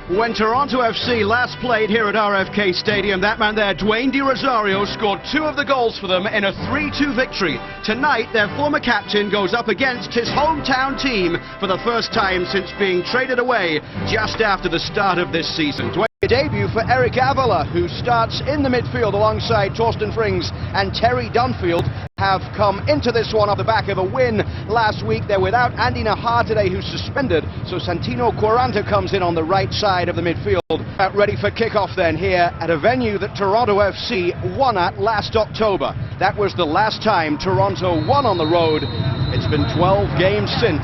When Toronto FC last played here at RFK Stadium, that man there, Dwayne De Rosario, scored 2 of the goals for them in a 3-2 victory. Tonight, their former captain goes up against his hometown team for the first time since being traded away just after the start of this season. Debut for Eric Avila, who starts in the midfield alongside Torsten Frings and Terry Dunfield, have come into this one off the back of a win last week. They're without Andy Najar today, who's suspended, so Santino Quaranta comes in on the right side of the midfield. Ready for kickoff then here at a venue that Toronto FC won at last October. That was the last time Toronto won on the road. It's been 12 games since,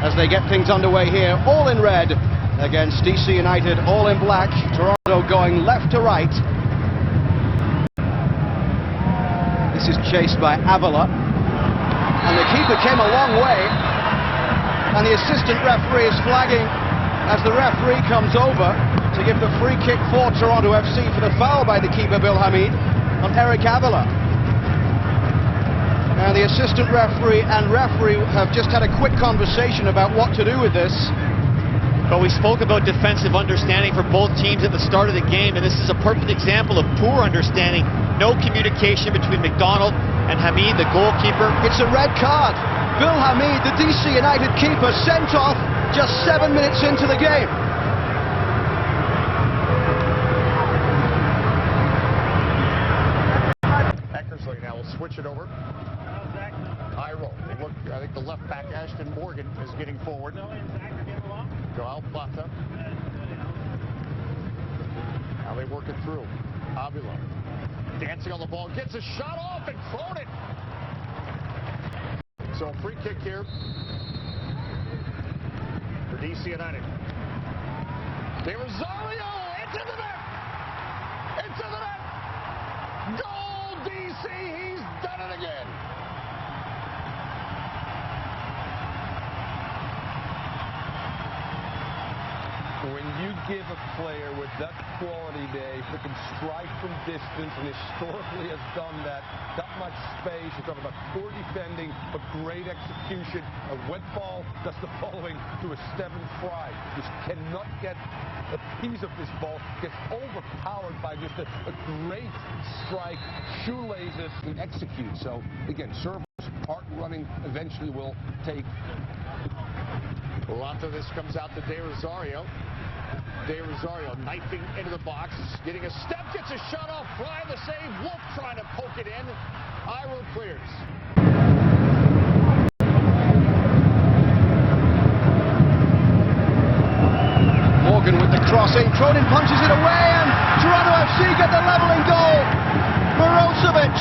as they get things underway here, all in red against DC United, all in black. Toronto going left to right. This is chased by Avila, and the keeper came a long way, and the assistant referee is flagging as the referee comes over to give the free kick for Toronto FC for the foul by the keeper Bill Hamid on Eric Avila. Now the assistant referee and referee have just had a quick conversation about what to do with this. But we spoke about defensive understanding for both teams at the start of the game, and this is a perfect example of poor understanding. No communication between McDonald and Hamid, the goalkeeper. It's a red card. Bill Hamid, the DC United keeper, sent off just 7 minutes into the game. Eckersley now will switch it over. Iro. Look, I think the left back Ashton Morgan is getting forward. Joel Plata. Now they work it through. Avila dancing on the ball, gets a shot off and thrown it. So free kick here for DC United. De Rosario into the net. Into the net. Goal DC. He's done it again. When you give a player with that quality day who can strike from distance and historically has done that much space, you're talking about poor defending but great execution. A wet ball does the following to a Stephen Fry. Just cannot get a piece of this ball, gets overpowered by just a great strike, shoelaces, and execute. So again, service, hard running eventually will take. Quaranta, this comes out to De Rosario. De Rosario knifing into the box, getting a step, gets a shot off, Fry the save, Wolf trying to poke it in. Iro clears. Morgan with the crossing, Cronin punches it away, and Toronto FC get the leveling goal. Mirosevic,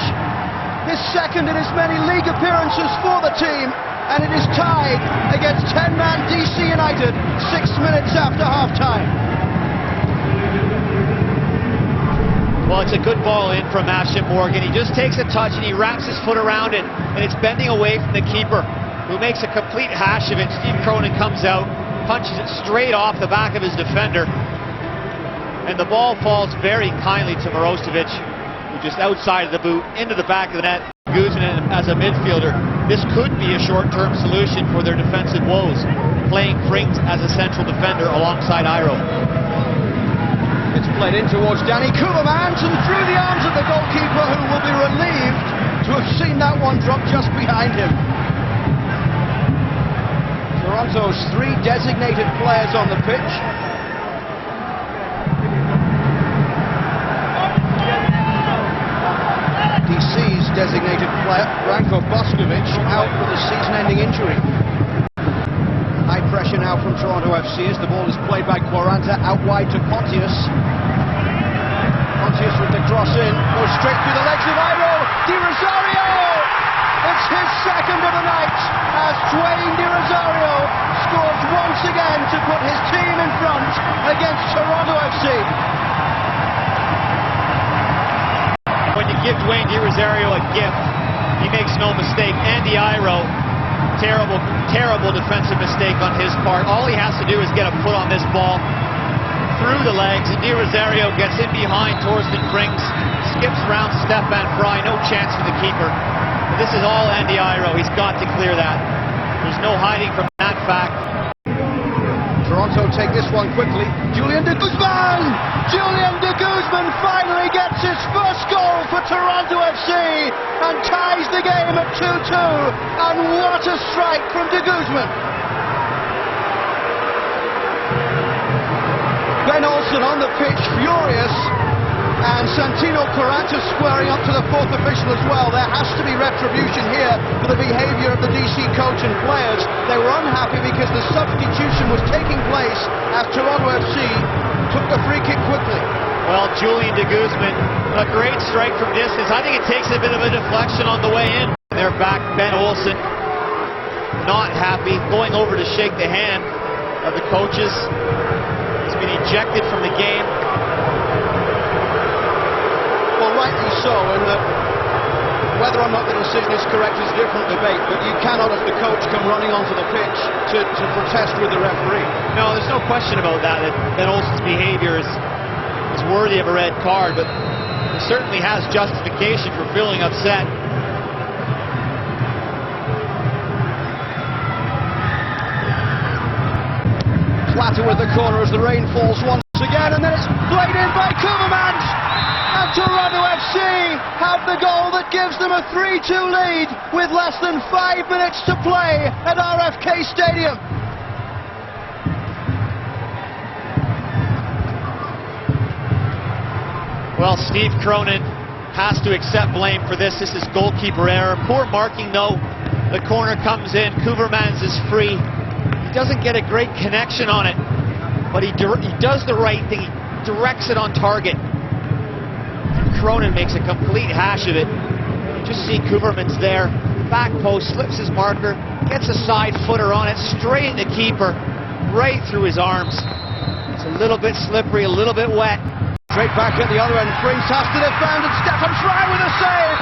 his second in as many league appearances for the team, and it is tied against 10-man DC United 6 minutes after half-time. Well, it's a good ball in from Ashton Morgan. He just takes a touch and he wraps his foot around it, and it's bending away from the keeper, who makes a complete hash of it. Steve Cronin comes out, punches it straight off the back of his defender, and the ball falls very kindly to Mirosevic, who just outside of the boot, into the back of the net. Guzman as a midfielder. This could be a short-term solution for their defensive woes, playing Frings as a central defender alongside Iro. It's played in towards Danny Kuhlmans and through the arms of the goalkeeper, who will be relieved to have seen that one drop just behind him. Toronto's 3 designated players on the pitch. DC's designated player, Branko Boskovic, out with a season-ending injury. High pressure now from Toronto FC as the ball is played by Quaranta out wide to Pontius. Pontius with the cross in, goes straight through the legs of Iro. De Rosario! It's his second of the night as Dwayne De Rosario scores once again to put his team in front against Toronto FC. When you give Dwayne De Rosario a gift, he makes no mistake. Andy Iro, terrible defensive mistake on his part. All he has to do is get a foot on this ball through the legs, and De Rosario gets in behind Torsten Frings, skips around Stefan Fry, no chance for the keeper. But this is all Andy Iro. He's got to clear that. There's no hiding from that fact. Toronto take this one quickly. Julian de Guzman! Julian de Guzman finally gets his first goal for Toronto FC and ties the game at 2-2. And what a strike from de Guzman! Ben Olsen on the pitch, furious. And Santino Quaranta squaring up to the fourth official as well. There has to be retribution here for the behaviour of the DC coach and players. They were unhappy because the substitution was taking place as Toronto FC took the free kick quickly. Well, Julian de Guzman, a great strike from distance. I think it takes a bit of a deflection on the way in. They're back, Ben Olsen, not happy, going over to shake the hand of the coaches. He's been ejected from the game. Well, rightly so, and whether or not the decision is correct is a different debate, but you cannot, as the coach, come running onto the pitch to protest with the referee. No, there's no question about that Ben Olsen's behavior is worthy of a red card, but he certainly has justification for feeling upset. Platter with the corner as the rain falls once again, and then it's played in by Koevermans. And Toronto FC have the goal that gives them a 3-2 lead with less than 5 minutes to play at RFK Stadium. Well, Steve Cronin has to accept blame for this. This is goalkeeper error. Poor marking though. The corner comes in. Koevermans is free. He doesn't get a great connection on it, but he does the right thing. He directs it on target. Cronin makes a complete hash of it. Just see Koevermans there. Back post, slips his marker, gets a side footer on it, straight at the keeper, right through his arms. It's a little bit slippery, a little bit wet. Straight back at the other end, Frings has to defend, and Stefan Fry with a save!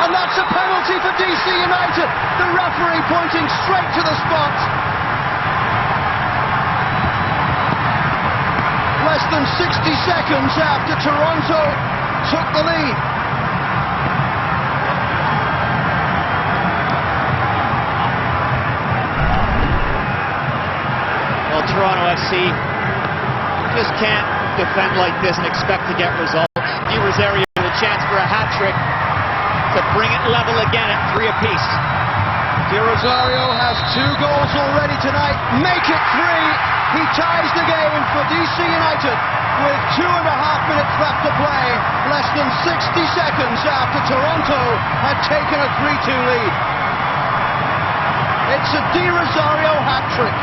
And that's a penalty for DC United. The referee pointing straight to the spot. Less than 60 seconds after Toronto took the lead. Well, Toronto FC just can't defend like this and expect to get results. De Rosario with a chance for a hat-trick to bring it level again at 3 apiece. De Rosario has 2 goals already tonight. Make it 3. He ties the game for DC United with 2.5 minutes left to play, less than 60 seconds after Toronto had taken a 3-2 lead. It's a De Rosario hat-trick.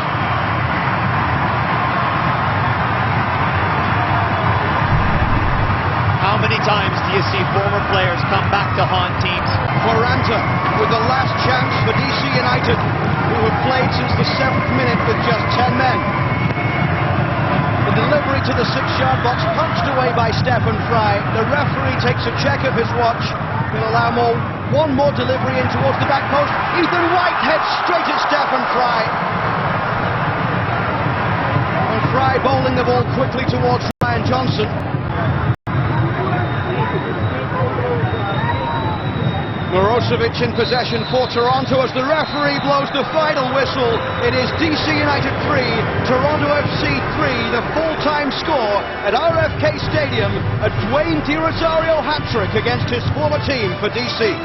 How many times do you see former players come back to haunt teams? Quaranta with the last chance for DC United, who have played since the 7th minute with just 10 men. The delivery to the 6-yard box punched away by Stefan Fry. The referee takes a check of his watch. He'll allow one more delivery in towards the back post. Ethan White heads straight at Stefan Fry. And Fry bowling the ball quickly towards Ryan Johnson. Mirosevic in possession for Toronto as the referee blows the final whistle. It is DC United 3, Toronto FC 3, the full-time score at RFK Stadium. A Dwayne De Rosario hat-trick against his former team for DC.